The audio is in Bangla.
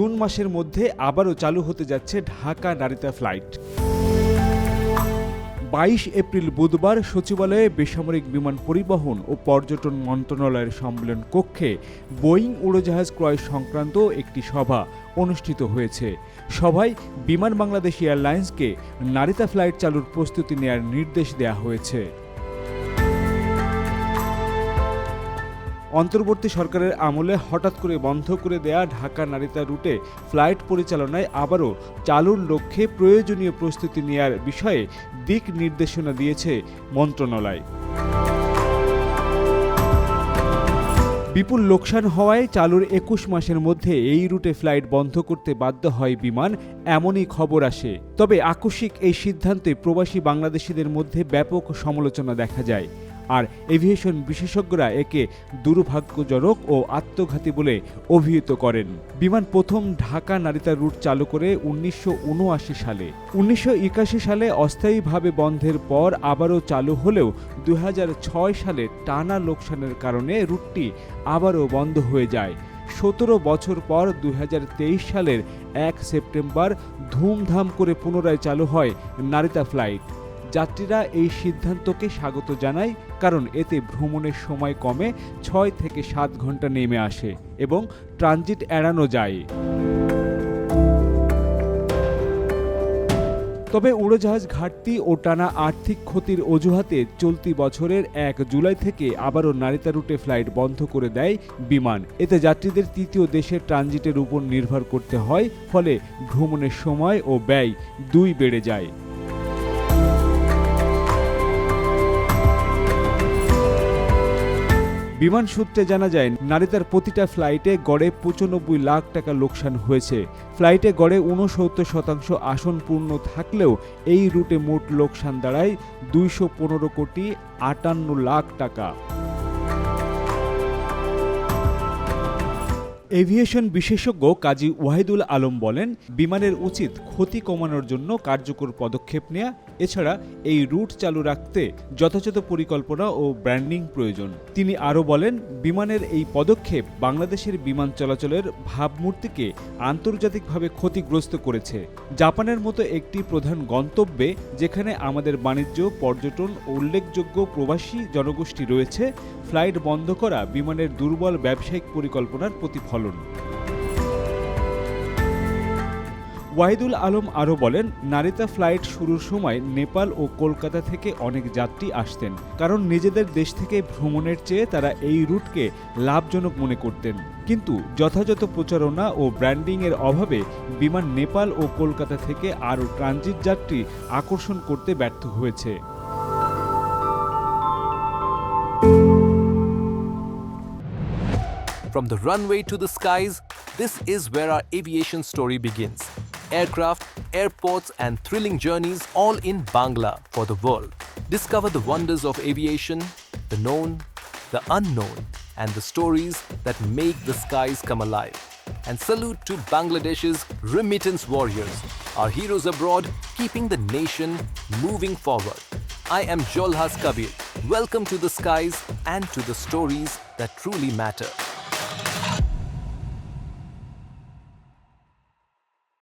জুন মাসের মধ্যে আবারও চালু হতে যাচ্ছে ঢাকা নারিতা ফ্লাইট। 22 এপ্রিল বুধবার সচিবালয়ে বেসামরিক বিমান পরিবহন ও পর্যটন মন্ত্রণালয়ের সম্মেলন কক্ষে বোয়িং উড়োজাহাজ ক্রয় সংক্রান্ত একটি সভা অনুষ্ঠিত হয়েছে। সভায় বিমান বাংলাদেশ এয়ারলাইন্সকে নারিতা ফ্লাইট চালুর প্রস্তুতি নেয়ার নির্দেশ দেওয়া হয়েছে। অন্তর্বর্তী সরকারের আমলে হঠাৎ করে বন্ধ করে দেয়া ঢাকা নারিতা রুটে ফ্লাইট পরিচালনায় আবারও চালুর লক্ষ্যে প্রয়োজনীয় প্রস্তুতি নেয়ার বিষয়ে দিক নির্দেশনা দিয়েছে মন্ত্রণালয়। বিপুল লোকসান হওয়ায় চালুর 21 মাসের মধ্যে এই রুটে ফ্লাইট বন্ধ করতে বাধ্য হয় বিমান, এমনই খবর আসে। তবে আকস্মিক এই সিদ্ধান্তে প্রবাসী বাংলাদেশিদের মধ্যে ব্যাপক সমালোচনা দেখা যায়। আর এভিয়েশন বিশেষজ্ঞরা একে দুর্ভাগ্যজনক ও আত্মঘাতী বলে অভিহিত করেন। বিমান প্রথম ঢাকা নারিতা রুট চালু করে 1979 সালে। 1981 সালে অস্থায়ীভাবে বন্ধের পর আবারও চালু হলেও 2006 সালে টানা লোকসানের কারণে রুটটি আবারও বন্ধ হয়ে যায়। 17 বছর পর 2023 সালের 1 সেপ্টেম্বর ধুমধাম করে পুনরায় চালু হয় নারিতা ফ্লাইট। যাত্রীরা এই সিদ্ধান্তকে স্বাগত জানায়, কারণ এতে ভ্রমণের সময় কমে 6 থেকে 7 ঘন্টা নেমে আসে এবং ট্রানজিট এড়ানো যায়। তবে উড়োজাহাজ ঘাটতি ও টানা আর্থিক ক্ষতির অজুহাতে চলতি বছরের 1 জুলাই থেকে আবারও নারিতা রুটে ফ্লাইট বন্ধ করে দেয় বিমান। এতে যাত্রীদের তৃতীয় দেশের ট্রানজিটের উপর নির্ভর করতে হয়, ফলে ভ্রমণের সময় ও ব্যয় দুই বেড়ে যায়। বিমান সূত্রে জানা যায়, নারিতার প্রতিটা ফ্লাইটে গড়ে 95 লাখ টাকা লোকসান হয়েছে। ফ্লাইটে গড়ে 69% আসন পূর্ণ থাকলেও এই রুটে মোট লোকসান দাঁড়ায় 215 কোটি 58 লাখ টাকা। এভিয়েশন বিশেষজ্ঞ কাজী ওয়াহিদুল আলম বলেন, বিমানের উচিত ক্ষতি কমানোর জন্য কার্যকর পদক্ষেপ নেওয়া। এছাড়া এই রুট চালু রাখতে যথাযথ পরিকল্পনা ও ব্র্যান্ডিং প্রয়োজন। তিনি আরও বলেন, বিমানের এই পদক্ষেপ বাংলাদেশের বিমান চলাচলের ভাবমূর্তিকে আন্তর্জাতিকভাবে ক্ষতিগ্রস্ত করেছে। জাপানের মতো একটি প্রধান গন্তব্যে, যেখানে আমাদের বাণিজ্য, পর্যটন ও উল্লেখযোগ্য প্রবাসী জনগোষ্ঠী রয়েছে, ফ্লাইট বন্ধ করা বিমানের দুর্বল ব্যবসায়িক পরিকল্পনার প্রতিফলন। ওয়াহিদুল আলম আরও বলেন, নারিতা ফ্লাইট শুরুর সময় নেপাল ও কলকাতা থেকে অনেক যাত্রী আসতেন, কারণ নিজেদের দেশ থেকে ভ্রমণের চেয়ে তারা এই রুটকে লাভজনক মনে করতেন। কিন্তু যথাযথ প্রচারণা ও ব্র্যান্ডিংয়ের অভাবে বিমান নেপাল ও কলকাতা থেকে আরও ট্রানজিট যাত্রী আকর্ষণ করতে ব্যর্থ হয়েছে। From the runway to the skies, this is where our aviation story begins. Aircraft, airports, and thrilling journeys all in Bangla for the world. Discover the wonders of aviation, the known, the unknown, and the stories that make the skies come alive. And salute to Bangladesh's remittance warriors, our heroes abroad, keeping the nation moving forward. I am Jolhas Kabir. Welcome to the skies and to the stories that truly matter.